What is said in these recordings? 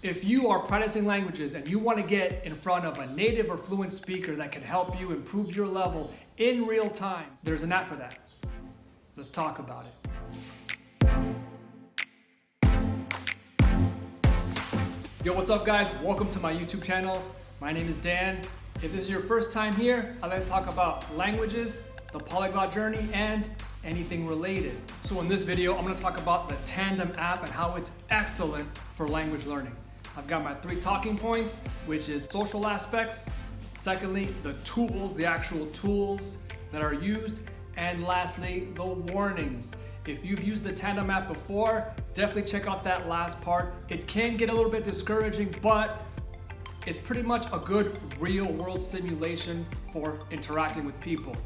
If you are practicing languages and you want to get in front of a native or fluent speaker that can help you improve your level in real time, there's an app for that. Let's talk about it. Yo, what's up guys? Welcome to my YouTube channel. My name is Dan. If this is your first time here, I'd like to talk about languages, the polyglot journey, and anything related. So in this video, I'm going to talk about the Tandem app and how it's excellent for language learning. I've got my 3 talking points, which is social aspects, secondly, the tools, the actual tools that are used, and lastly, the warnings. If you've used the Tandem app before, definitely check out that last part. It can get a little bit discouraging, but it's pretty much a good real-world simulation for interacting with people.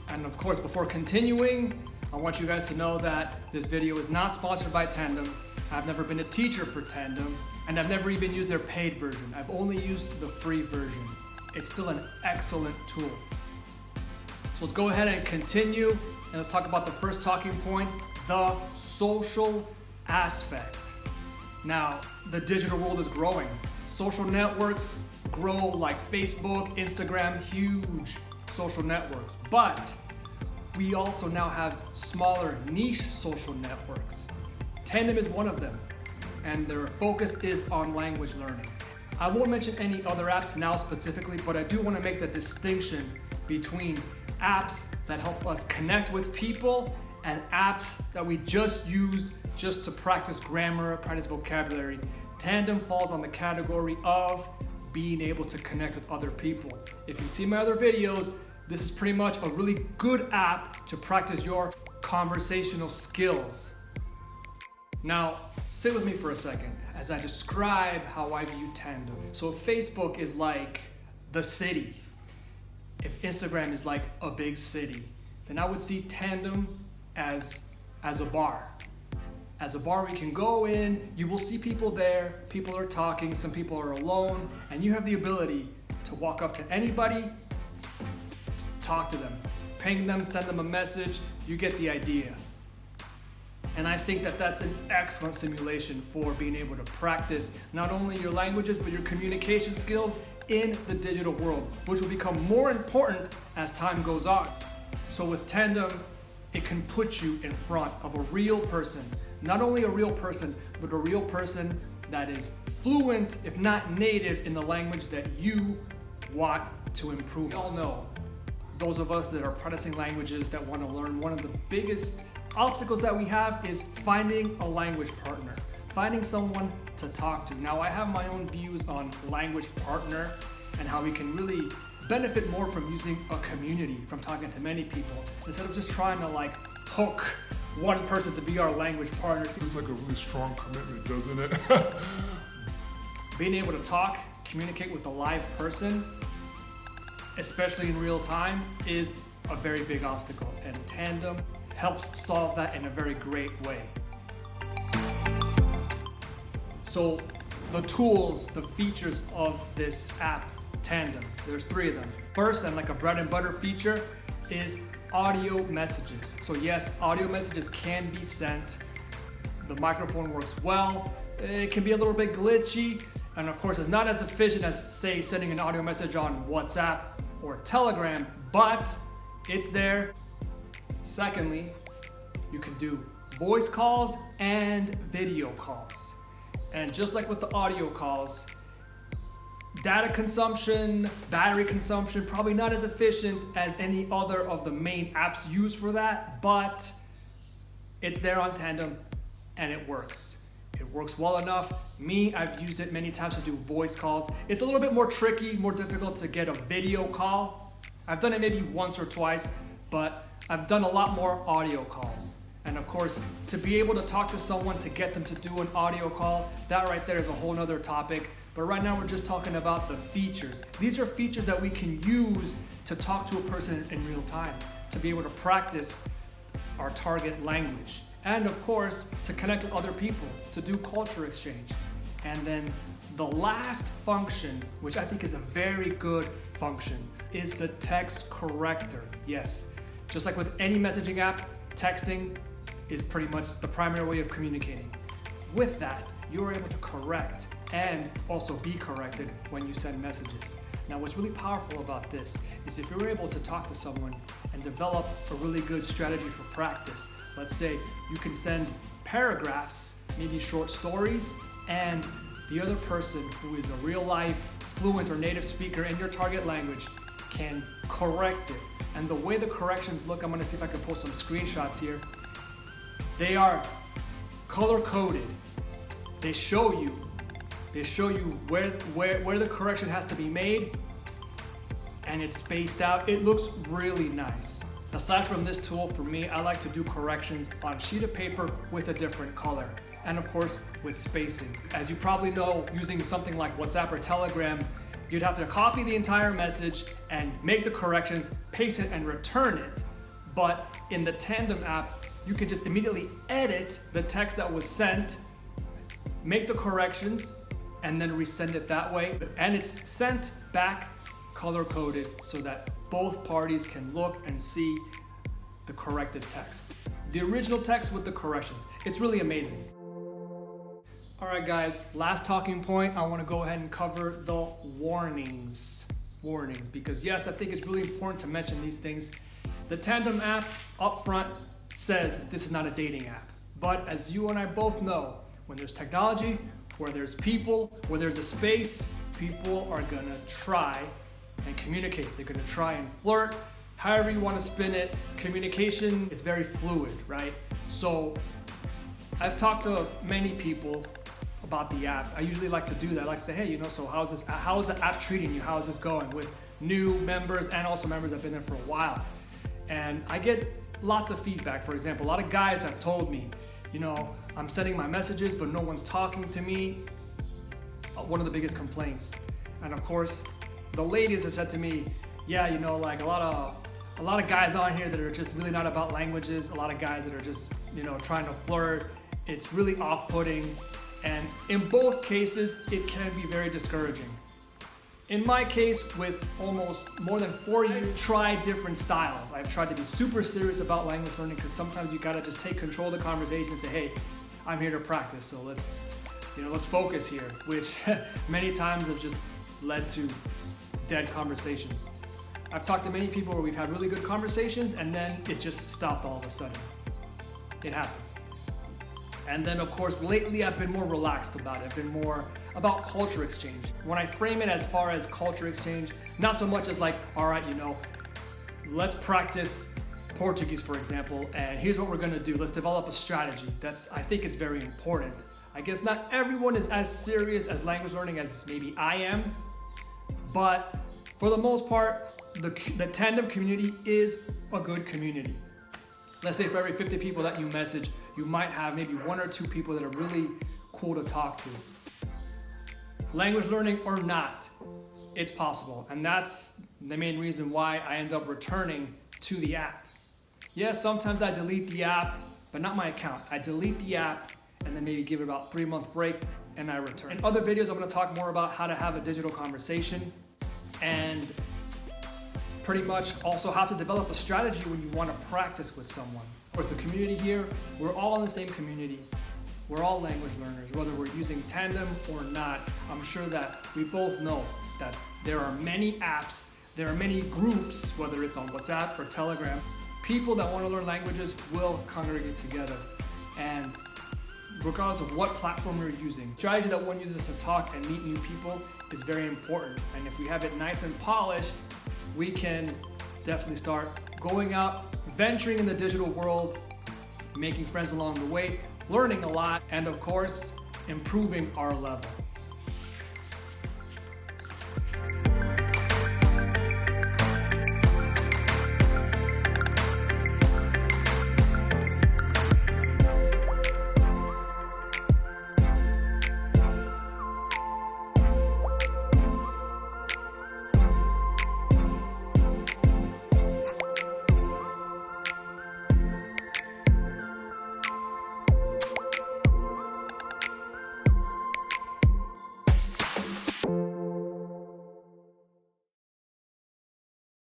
And of course, before continuing, I want you guys to know that this video is not sponsored by Tandem. I've never been a teacher for Tandem, and I've never even used their paid version. I've only used the free version. It's still an excellent tool. So let's go ahead and continue, and let's talk about the first talking point, the social aspect. Now, the digital world is growing. Social networks grow like Facebook, Instagram, huge social networks. But we also now have smaller niche social networks. Tandem is one of them, and their focus is on language learning. I won't mention any other apps now specifically, but I do want to make the distinction between apps that help us connect with people and apps that we just use just to practice grammar, practice vocabulary. Tandem falls on the category of being able to connect with other people. If you see my other videos, this is pretty much a really good app to practice your conversational skills. Now, sit with me for a second as I describe how I view Tandem. So Facebook is like the city. If Instagram is like a big city, then I would see Tandem as a bar. As a bar, we can go in, you will see people there, people are talking, some people are alone, and you have the ability to walk up to anybody, talk to them, ping them, send them a message, you get the idea. And I think that that's an excellent simulation for being able to practice not only your languages, but your communication skills in the digital world, which will become more important as time goes on. So with Tandem, it can put you in front of a real person. Not only a real person, but a real person that is fluent, if not native, in the language that you want to improve. We all know, those of us that are practicing languages that want to learn, one of the biggest obstacles that we have is finding a language partner, finding someone to talk to. Now, I have my own views on language partner and how we can really benefit more from using a community, from talking to many people, instead of just trying to like hook one person to be our language partner. It's like a really strong commitment, doesn't it? Being able to talk, communicate with a live person, especially in real time, is a very big obstacle, and Tandem helps solve that in a very great way. So the tools, the features of this app, Tandem, there's 3 of them. First, and like a bread and butter feature, is audio messages. So yes, audio messages can be sent. The microphone works well. It can be a little bit glitchy, and of course it's not as efficient as, say, sending an audio message on WhatsApp or Telegram, but it's there. Secondly, you can do voice calls and video calls. And just like with the audio calls, data consumption, battery consumption, probably not as efficient as any other of the main apps used for that, but it's there on Tandem and it works. It works well enough. Me, I've used it many times to do voice calls. It's a little bit more tricky, more difficult to get a video call. I've done it maybe once or twice, but I've done a lot more audio calls. And of course, to be able to talk to someone, to get them to do an audio call, that right there is a whole nother topic. But right now we're just talking about the features. These are features that we can use to talk to a person in real time, to be able to practice our target language. And of course, to connect with other people, to do culture exchange. And then the last function, which I think is a very good function, is the text corrector. Yes, just like with any messaging app, texting is pretty much the primary way of communicating. With that, you're able to correct and also be corrected when you send messages. Now, what's really powerful about this is if you're able to talk to someone and develop a really good strategy for practice. Let's say you can send paragraphs, maybe short stories, and the other person who is a real life fluent or native speaker in your target language can correct it. And the way the corrections look, I'm gonna see if I can post some screenshots here. They are color coded. They show you where the correction has to be made, and it's spaced out. It looks really nice. Aside from this tool, for me, I like to do corrections on a sheet of paper with a different color, and of course with spacing. As you probably know, using something like WhatsApp or Telegram, you'd have to copy the entire message and make the corrections, paste it, and return it. But in the Tandem app, you can just immediately edit the text that was sent, make the corrections, and then resend it that way. And it's sent back color coded so that both parties can look and see the corrected text. The original text with the corrections. It's really amazing. All right, guys, last talking point, I want to go ahead and cover the warnings. Because yes, I think it's really important to mention these things. The Tandem app up front says this is not a dating app. But as you and I both know, when there's technology, where there's people, where there's a space, people are gonna try and communicate. They're gonna try and flirt, however you wanna spin it. Communication is very fluid, right? So I've talked to many people about the app. I usually like to do that. I like to say, hey, so how is the app treating you? How is this going with new members and also members that have been there for a while? And I get lots of feedback. For example, a lot of guys have told me, I'm sending my messages, but no one's talking to me. One of the biggest complaints. And of course, the ladies have said to me, yeah, like a lot of guys on here that are just really not about languages, a lot of guys that are just, trying to flirt. It's really off-putting. And in both cases, it can be very discouraging. In my case, with almost more than 4 years, I've tried different styles. I've tried to be super serious about language learning because sometimes you gotta just take control of the conversation and say, hey, I'm here to practice, so let's focus here, which many times have just led to dead conversations. I've talked to many people where we've had really good conversations and then it just stopped all of a sudden. It happens. And then of course, lately I've been more relaxed about it. I've been more about culture exchange. When I frame it as far as culture exchange, not so much as like, all right, let's practice Portuguese, for example, and here's what we're gonna do. Let's develop a strategy. I think it's very important. I guess not everyone is as serious as language learning as maybe I am, but for the most part, the Tandem community is a good community. Let's say for every 50 people that you message, you might have maybe 1 or 2 people that are really cool to talk to. Language learning or not, it's possible. And that's the main reason why I end up returning to the app. Yes, sometimes I delete the app, but not my account. I delete the app and then maybe give it about 3-month break and I return. In other videos, I'm gonna talk more about how to have a digital conversation and pretty much also how to develop a strategy when you want to practice with someone. Of course, the community here, we're all in the same community. We're all language learners, whether we're using Tandem or not. I'm sure that we both know that there are many apps, there are many groups, whether it's on WhatsApp or Telegram. People that want to learn languages will congregate together. And regardless of what platform you're using, the strategy that one uses to talk and meet new people is very important. And if we have it nice and polished, we can definitely start going out, venturing in the digital world, making friends along the way, learning a lot, and of course, improving our level.